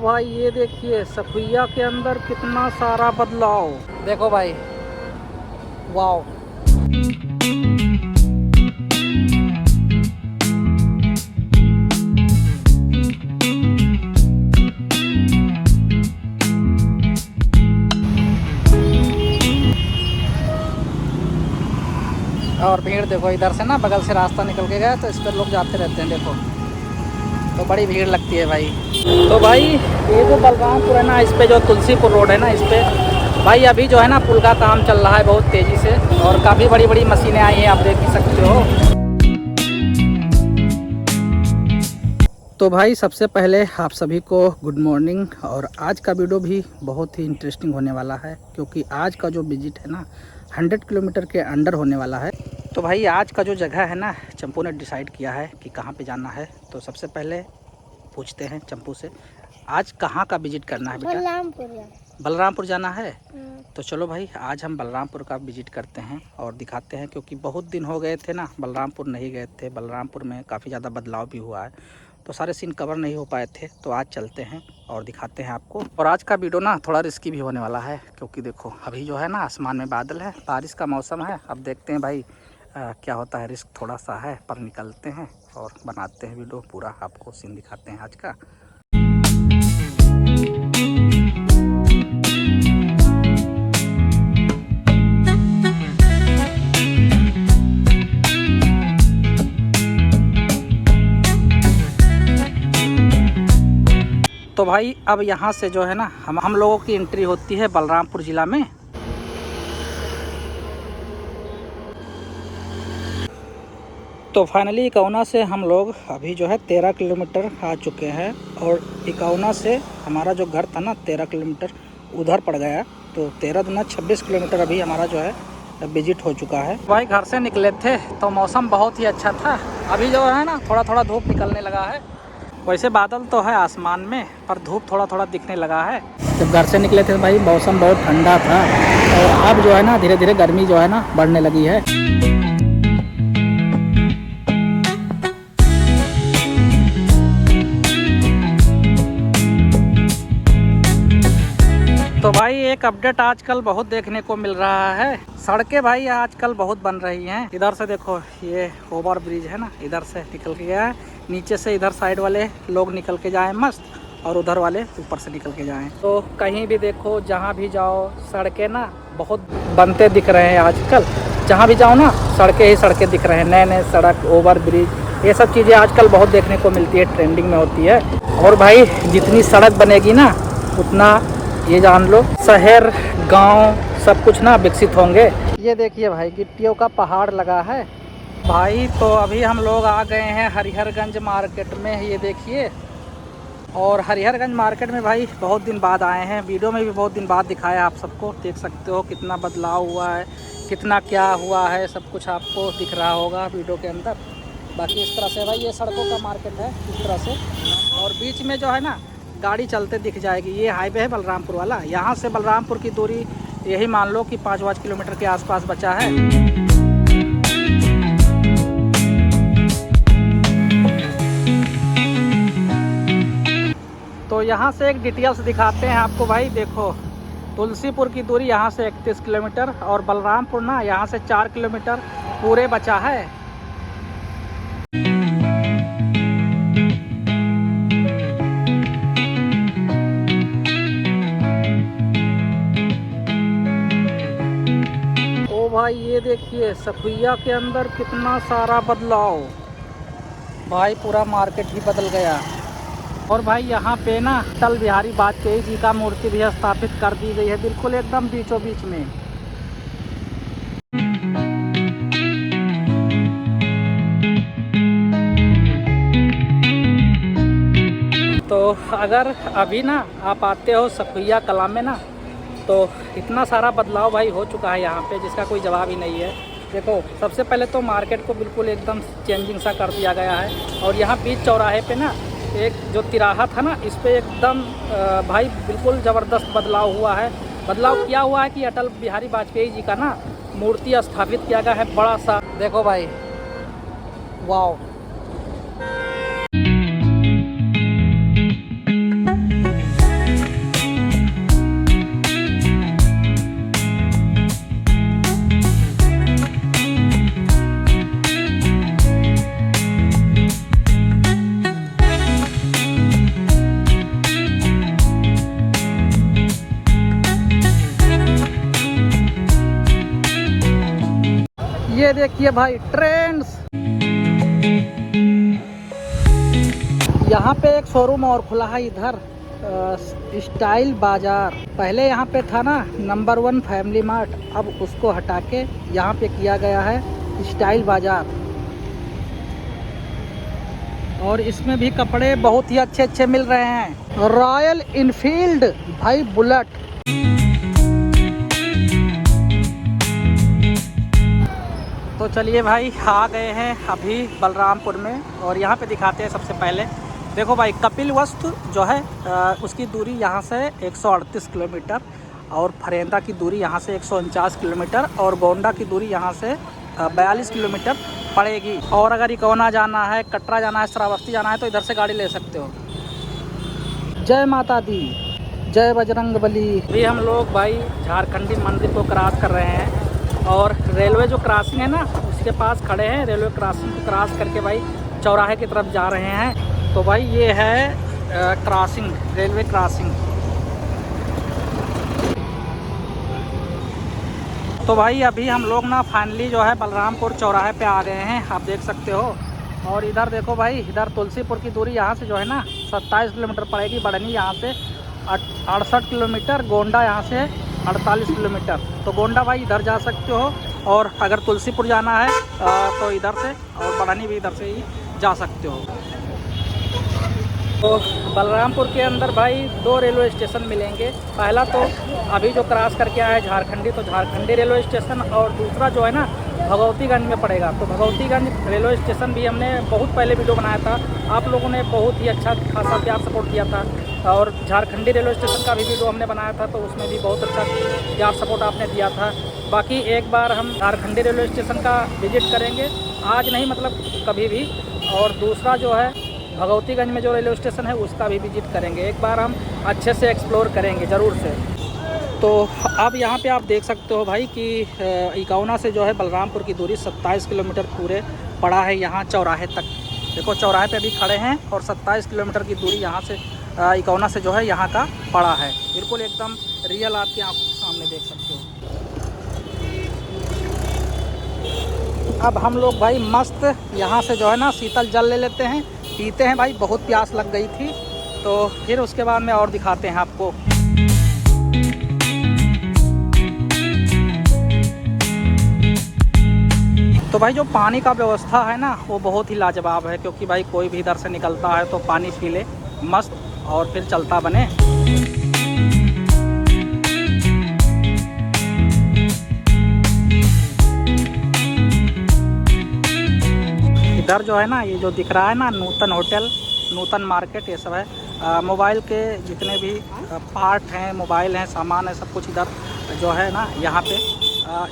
भाई ये देखिए सखुइया के अंदर कितना सारा बदलाव। देखो भाई, वाओ। और भीड़ देखो, इधर से ना बगल से रास्ता निकल के गया तो इस पर लोग जाते रहते हैं। देखो तो बड़ी भीड़ लगती है भाई। तो भाई ये जो बलरामपुर है ना, इस पे जो तुलसीपुर रोड है ना, इस पे भाई अभी जो है ना पुल का काम चल रहा है बहुत तेज़ी से, और काफ़ी बड़ी बड़ी मशीनें आई हैं, आप देख ही सकते हो। तो भाई सबसे पहले आप सभी को गुड मॉर्निंग। और आज का वीडियो भी बहुत ही इंटरेस्टिंग होने वाला है, क्योंकि आज का जो विजिट है ना 100 किलोमीटर के अंडर होने वाला है। तो भाई आज का जो जगह है ना, चंपू ने डिसाइड किया है कि कहाँ पे जाना है। तो सबसे पहले पूछते हैं चंपू से, आज कहाँ का विजिट करना है बेटा? बलरामपुर जाना है। तो चलो भाई आज हम बलरामपुर का विजिट करते हैं और दिखाते हैं, क्योंकि बहुत दिन हो गए थे ना बलरामपुर नहीं गए थे। बलरामपुर में काफ़ी ज़्यादा बदलाव भी हुआ है, तो सारे सीन कवर नहीं हो पाए थे। तो आज चलते हैं और दिखाते हैं आपको। और आज का वीडियो ना थोड़ा रिस्की भी होने वाला है, क्योंकि देखो अभी जो है ना आसमान में बादल है, बारिश का मौसम है। अब देखते हैं भाई क्या होता है। रिस्क थोड़ा सा है, पर निकलते हैं और बनाते हैं वीडियो, पूरा आपको सीन दिखाते हैं आज का। तो भाई अब यहाँ से जो है ना हम लोगों की एंट्री होती है बलरामपुर ज़िला में। तो फाइनली इकौना से हम लोग अभी जो है 13 किलोमीटर आ चुके हैं, और इकौना से हमारा जो घर था ना 13 किलोमीटर उधर पड़ गया। तो 13 दूना 26 किलोमीटर अभी हमारा जो है विजिट हो चुका है। भाई घर से निकले थे तो मौसम बहुत ही अच्छा था। अभी जो है ना थोड़ा थोड़ा धूप निकलने लगा है। वैसे बादल तो है आसमान में, पर धूप थोड़ा थोड़ा दिखने लगा है। जब घर से निकले थे भाई मौसम बहुत ठंडा था, और अब जो है ना धीरे धीरे गर्मी जो है ना बढ़ने लगी है। तो भाई एक अपडेट आजकल बहुत देखने को मिल रहा है। सड़कें भाई आजकल बहुत बन रही हैं। इधर से देखो ये ओवर ब्रिज है ना, इधर से निकल के गया है, नीचे से इधर साइड वाले लोग निकल के जाएं मस्त, और उधर वाले ऊपर से निकल के जाएं। तो कहीं भी देखो, जहाँ भी जाओ, सड़कें ना बहुत बनते दिख रहे हैं आजकल। जहाँ भी जाओ ना सड़कें ही सड़कें दिख रहे हैं, नए नए सड़क, ओवर ब्रिज, ये सब चीज़ें आजकल बहुत देखने को मिलती है, ट्रेंडिंग में होती है। और भाई जितनी सड़क बनेगी ना उतना ये जान लो शहर गांव सब कुछ ना विकसित होंगे। ये देखिए भाई गिट्टियों का पहाड़ लगा है भाई। तो अभी हम लोग आ गए हैं हरिहरगंज मार्केट में, ये देखिए। और हरिहरगंज मार्केट में भाई बहुत दिन बाद आए हैं, वीडियो में भी बहुत दिन बाद दिखाया आप सबको। देख सकते हो कितना बदलाव हुआ है, कितना क्या हुआ है, सब कुछ आपको दिख रहा होगा वीडियो के अंदर। बाकी इस तरह से भाई ये सड़कों का मार्केट है इस तरह से, और बीच में जो है ना गाड़ी चलते दिख जाएगी। ये हाईवे है बलरामपुर वाला, यहाँ से बलरामपुर की दूरी यही मान लो कि 5 किलोमीटर के आसपास बचा है। तो यहाँ से एक डिटेल्स दिखाते हैं आपको भाई। देखो तुलसीपुर की दूरी यहाँ से 31 किलोमीटर, और बलरामपुर ना यहाँ से 4 किलोमीटर पूरे बचा है। भाई ये देखिए सखुइया के अंदर कितना सारा बदलाव। भाई पूरा मार्केट ही बदल गया। और भाई यहाँ पे ना अटल बिहारी वाजपेयी जी का मूर्ति भी स्थापित कर दी गई है, बिल्कुल एकदम बीचों बीच में। तो अगर अभी ना आप आते हो सखुइया कला में ना, तो इतना सारा बदलाव भाई हो चुका है यहाँ पे, जिसका कोई जवाब ही नहीं है। देखो सबसे पहले तो मार्केट को बिल्कुल एकदम चेंजिंग सा कर दिया गया है, और यहाँ बीच चौराहे पे ना एक जो तिराहा था ना, इस पे एकदम भाई बिल्कुल ज़बरदस्त बदलाव हुआ है। बदलाव क्या हुआ है कि अटल बिहारी वाजपेयी जी का ना मूर्ति स्थापित किया गया है बड़ा सा। देखो भाई वाओ। ये देखिए भाई ट्रेंड्स। यहाँ पे एक शोरूम और खुला है इधर, स्टाइल बाजार। पहले यहाँ पे था ना नंबर 1 फैमिली मार्ट, अब उसको हटा के यहाँ पे किया गया है स्टाइल बाजार। और इसमें भी कपड़े बहुत ही अच्छे अच्छे मिल रहे हैं। रॉयल इनफील्ड भाई बुलेट। तो चलिए भाई आ गए हैं अभी बलरामपुर में, और यहाँ पे दिखाते हैं सबसे पहले। देखो भाई कपिल वस्तु जो है उसकी दूरी यहाँ से 138 किलोमीटर, और फरेंदा की दूरी यहाँ से 149 किलोमीटर, और गोंडा की दूरी यहाँ से 42 किलोमीटर पड़ेगी। और अगर इकोना जाना है, कटरा जाना है, श्रावस्ती जाना है तो इधर से गाड़ी ले सकते हो। जय माता दी, जय बजरंग बली। अभी हम लोग भाई झारखंडी मंदिर को क्रॉस कर रहे हैं, और रेलवे जो क्रॉसिंग है ना उसके पास खड़े हैं। रेलवे क्रॉसिंग को क्रॉस करके भाई चौराहे की तरफ जा रहे हैं। तो भाई ये है क्रॉसिंग, रेलवे क्रॉसिंग। तो भाई अभी हम लोग ना फाइनली जो है बलरामपुर चौराहे पे आ गए हैं, आप देख सकते हो। और इधर देखो भाई, इधर तुलसीपुर की दूरी यहाँ से जो है ना 27 किलोमीटर पड़ेगी। बढ़नी यहाँ से 68 किलोमीटर, गोंडा यहाँ से 48 किलोमीटर। तो गोंडा भाई इधर जा सकते हो, और अगर तुलसीपुर जाना है तो इधर से, और बढ़नी भी इधर से ही जा सकते हो। तो बलरामपुर के अंदर भाई 2 रेलवे स्टेशन मिलेंगे। पहला तो अभी जो क्रॉस करके आया है झारखंडी, तो झारखंडी रेलवे स्टेशन, और दूसरा जो है ना भगवतीगंज में पड़ेगा। तो भगवतीगंज रेलवे स्टेशन भी हमने बहुत पहले वीडियो बनाया था, आप लोगों ने बहुत ही अच्छा खासा प्यार सपोर्ट किया था। और झारखंडी रेलवे स्टेशन का भी वीडियो हमने बनाया था, तो उसमें भी बहुत अच्छा प्यार सपोर्ट आपने दिया था। बाकी एक बार हम झारखंडी रेलवे स्टेशन का विजिट करेंगे, आज नहीं मतलब कभी भी। और दूसरा जो है भगवतीगंज में जो रेलवे स्टेशन है उसका भी विजिट करेंगे, एक बार हम अच्छे से एक्सप्लोर करेंगे ज़रूर से। तो अब यहाँ पे आप देख सकते हो भाई कि इकोना से जो है बलरामपुर की दूरी 27 किलोमीटर पूरे पड़ा है यहाँ चौराहे तक। देखो चौराहे पे अभी खड़े हैं, और 27 किलोमीटर की दूरी यहाँ से इकोना से जो है यहाँ का पड़ा है। बिल्कुल एकदम रियल आपकी आँखों के सामने देख सकते हो। अब हम लोग भाई मस्त यहाँ से जो है ना शीतल जल ले लेते हैं, पीते हैं भाई, बहुत प्यास लग गई थी। तो फिर उसके बाद में और दिखाते हैं आपको। तो भाई जो पानी का व्यवस्था है ना वो बहुत ही लाजवाब है, क्योंकि भाई कोई भी इधर से निकलता है तो पानी पी ले मस्त, और फिर चलता बने। इधर जो है ना ये जो दिख रहा है ना नूतन होटल, नूतन मार्केट, ये सब है मोबाइल के जितने भी पार्ट हैं, मोबाइल हैं, सामान है, सब कुछ इधर जो है ना यहाँ पे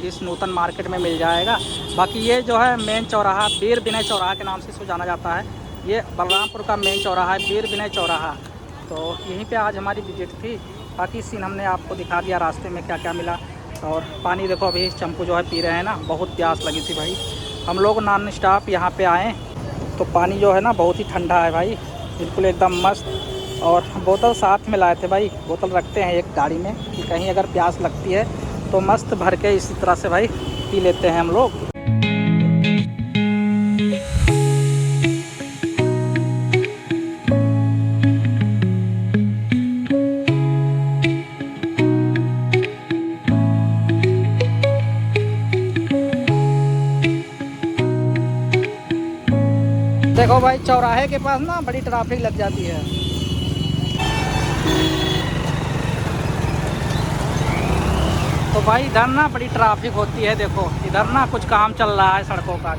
इस नूतन मार्केट में मिल जाएगा। बाकी ये जो है मेन चौराहा वीर विनय चौराहा के नाम से इसको जाना जाता है। ये बलरामपुर का मेन चौराहा है, वीर विनय चौराहा। तो यहीं पे आज हमारी विजिट थी। बाकी सीन हमने आपको दिखा दिया रास्ते में क्या क्या मिला। और पानी देखो अभी चंपू जो है पी रहे हैं ना, बहुत प्यास लगी थी भाई। हम लोग नॉन स्टॉप यहाँ पे आए तो पानी जो है ना बहुत ही ठंडा है भाई, बिल्कुल एकदम मस्त। और बोतल साथ में लाए थे भाई, बोतल रखते हैं एक गाड़ी में कि कहीं अगर प्यास लगती है तो मस्त भर के इसी तरह से भाई पी लेते हैं हम लोग। देखो भाई चौराहे के पास ना बड़ी ट्रैफिक लग जाती है। तो भाई इधर ना बड़ी ट्रैफिक होती है। देखो इधर ना कुछ काम चल रहा है सड़कों का।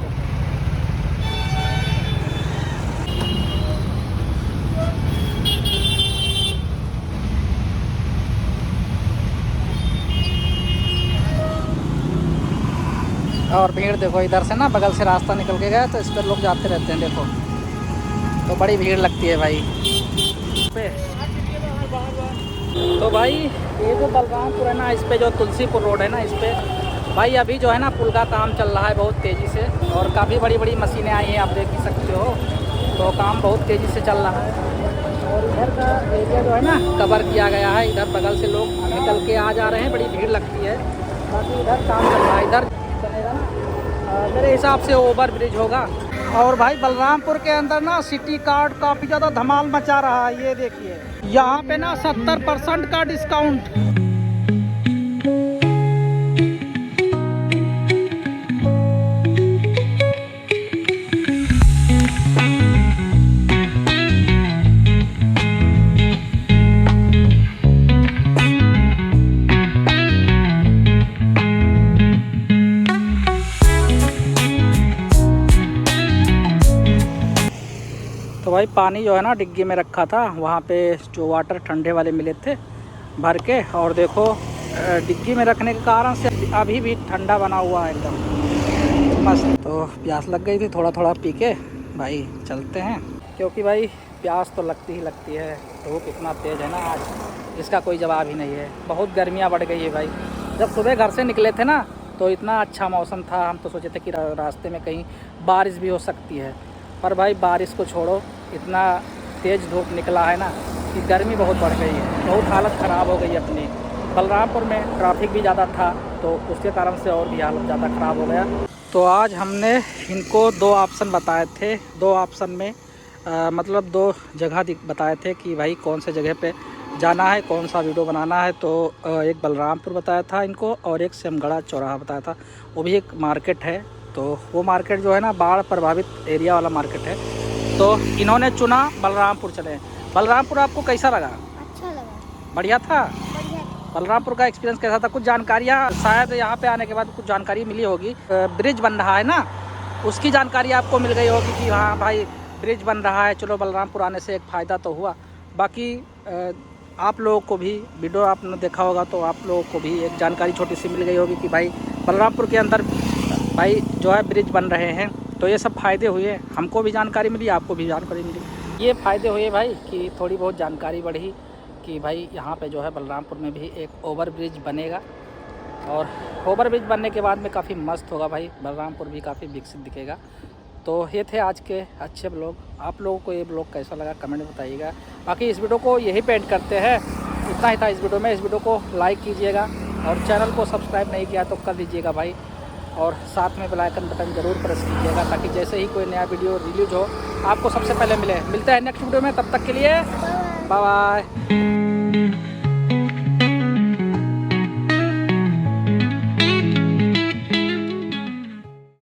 और भीड़ देखो, इधर से ना बगल से रास्ता निकल के गया तो इस पर लोग जाते रहते हैं। देखो तो बड़ी भीड़ लगती है भाई पे। तो भाई ये जो बलरामपुर है ना, इस पे जो तुलसीपुर रोड है ना, इस पे भाई अभी जो है ना पुल का काम चल रहा है बहुत तेज़ी से, और काफ़ी बड़ी बड़ी मशीनें आई हैं, आप देख ही सकते हो। तो काम बहुत तेज़ी से चल रहा है। और इधर का एरिया जो है ना कवर किया गया है, इधर बगल से लोग निकल के आ जा रहे हैं, बड़ी भीड़ लगती है। बाकी इधर काम चल रहा है, इधर चलेगा ना मेरे हिसाब से ओवर ब्रिज होगा। और भाई बलरामपुर के अंदर ना सिटी कार्ड काफ़ी ज़्यादा धमाल मचा रहा है। ये देखिए यहाँ पे ना 70% का डिस्काउंट। तो भाई पानी जो है ना डिग्गी में रखा था, वहाँ पे जो वाटर ठंडे वाले मिले थे भर के, और देखो डिग्गी में रखने के कारण से अभी भी ठंडा बना हुआ है एकदम मस्त। तो प्यास लग गई थी, थोड़ा थोड़ा पी के भाई चलते हैं, क्योंकि भाई प्यास तो लगती ही लगती है। धूप इतना तेज़ है ना आज, इसका कोई जवाब ही नहीं है। बहुत गर्मियाँ बढ़ गई है भाई। जब सुबह घर से निकले थे ना तो इतना अच्छा मौसम था, हम तो सोचे थे कि रास्ते में कहीं बारिश भी हो सकती है, पर भाई बारिश को छोड़ो, इतना तेज़ धूप निकला है ना कि गर्मी बहुत बढ़ गई है। बहुत हालत ख़राब हो गई अपनी। बलरामपुर में ट्रैफिक भी ज़्यादा था तो उसके कारण से और भी हालत ज़्यादा ख़राब हो गया। तो आज हमने इनको 2 ऑप्शन बताए थे। 2 ऑप्शन में मतलब 2 जगह बताए थे कि भाई कौन से जगह पे जाना है, कौन सा वीडियो बनाना है। तो एक बलरामपुर बताया था इनको और एक सिमगड़ा चौराहा बताया था। वो भी एक मार्केट है, तो वो मार्केट जो है ना बाढ़ प्रभावित एरिया वाला मार्केट है। तो इन्होंने चुना बलरामपुर चले। बलरामपुर आपको कैसा लगा? अच्छा लगा। बढ़िया था। बढ़िया। बलरामपुर का एक्सपीरियंस कैसा था? कुछ जानकारियाँ शायद यहाँ पे आने के बाद कुछ जानकारी मिली होगी। ब्रिज बन रहा है ना, उसकी जानकारी आपको मिल गई होगी कि हाँ भाई ब्रिज बन रहा है, चलो बलरामपुर आने से एक फ़ायदा तो हुआ। बाकी आप लोगों को भी वीडियो आपने देखा होगा तो आप लोगों को भी एक जानकारी छोटी सी मिल गई होगी कि भाई बलरामपुर के अंदर भाई जो है ब्रिज बन रहे हैं। तो ये सब फ़ायदे हुए, हमको भी जानकारी मिली, आपको भी जानकारी मिली। ये फ़ायदे हुए भाई कि थोड़ी बहुत जानकारी बढ़ी कि भाई यहाँ पे जो है बलरामपुर में भी एक ओवर ब्रिज बनेगा, और ओवर ब्रिज बनने के बाद में काफ़ी मस्त होगा भाई, बलरामपुर भी काफ़ी विकसित दिखेगा। तो ये थे आज के अच्छे ब्लॉग। आप लोगों को ये ब्लॉग कैसा लगा कमेंट में बताइएगा। बाकी इस वीडियो को यही पेंट करते हैं, इतना ही था इस वीडियो में। इस वीडियो को लाइक कीजिएगा और चैनल को सब्सक्राइब नहीं किया तो कर दीजिएगा भाई, और साथ में बेल आइकन बटन ज़रूर प्रेस कीजिएगा ताकि जैसे ही कोई नया वीडियो रिलीज हो आपको सबसे पहले मिले। मिलते हैं नेक्स्ट वीडियो में, तब तक के लिए बाय बाय।